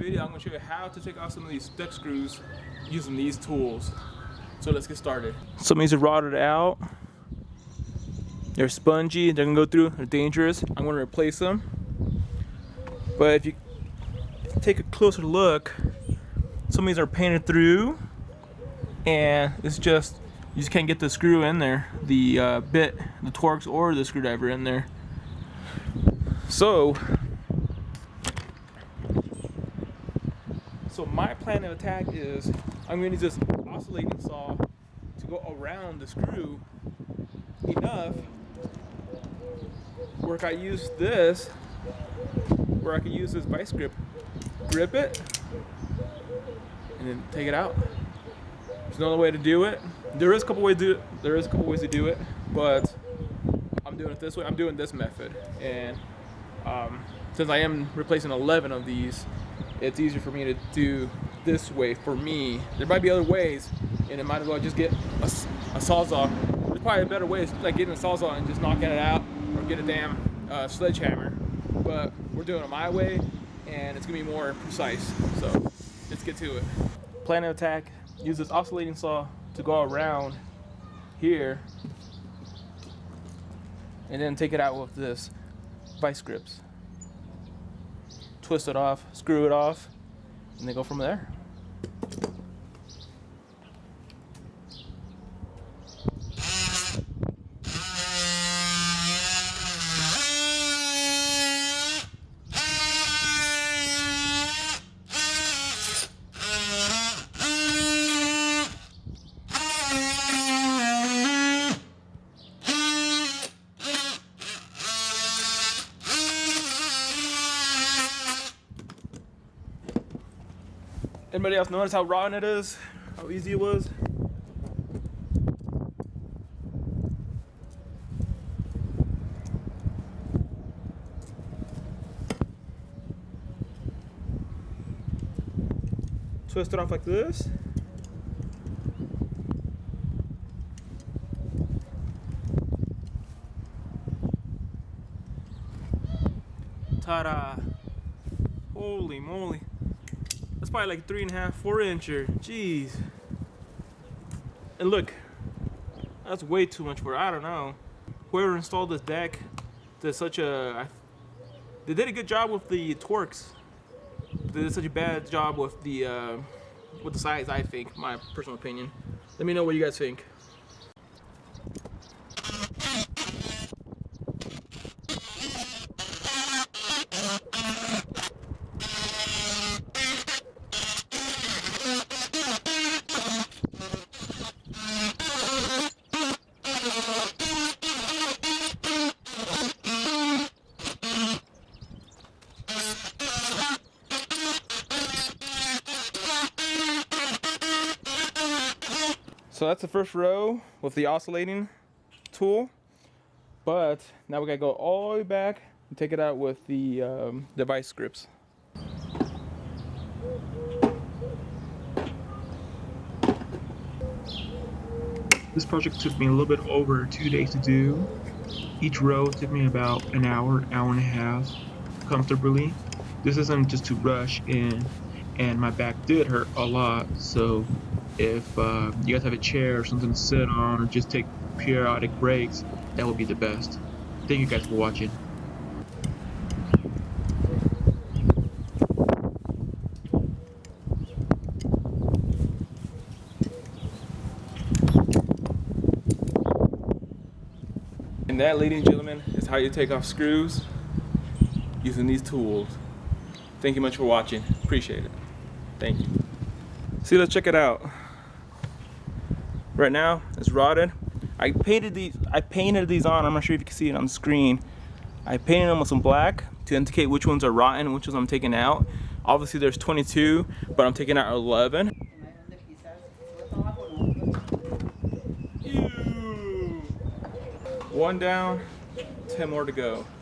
video, I'm going to show you how to take off some of these stuck screws using these tools. So let's get started. Some of these are rotted out. They're spongy, they're going to go through, they're dangerous. I'm going to replace them. But if you take a closer look, some of these are painted through, and it's just, you just can't get the screw in there, the bit, the Torx or the screwdriver in there. So my plan of attack is I'm going to use this oscillating saw to go around the screw enough where I use this, where I can use this vice grip it, and then take it out. There's another way to do it. There is a couple ways to do it. But I'm doing it this way. I'm doing this method, and since I am replacing 11 of these, it's easier for me to do this way for me. There might be other ways, and it might as well just get a sawzall. There's probably better ways, like getting a sawzall and just knocking it out, or get a damn sledgehammer. But we're doing it my way, and it's gonna be more precise. So let's get to it. Plan of attack: use this oscillating saw to go around here, and then take it out with this vice grips. Twist it off, screw it off, and then go from there. Anybody else notice how rotten it is? How easy it was? Twist it off like this. Ta-da! Holy moly. That's probably like 3.5, 4 incher. Jeez. And look, that's way too much for, I don't know. Whoever installed this deck did such a, they did a good job with the Torx. They did such a bad job with the size, I think, my personal opinion. Let me know what you guys think. So that's the first row with the oscillating tool, but now we gotta go all the way back and take it out with the vice grips. This project took me a little bit over 2 days to do. Each row took me about an hour, hour and a half, comfortably. This isn't just to rush in, and my back did hurt a lot, so if you guys have a chair or something to sit on, or just take periodic breaks, that would be the best. Thank you guys for watching. And that, ladies and gentlemen, is how you take off screws using these tools. Thank you much for watching. Appreciate it. Thank you. See, let's check it out. Right now, it's rotted. I painted these on. I'm not sure if you can see it on the screen. I painted them with some black to indicate which ones are rotten and which ones I'm taking out. Obviously, there's 22, but I'm taking out 11. Ew. 1 down, 10 more to go.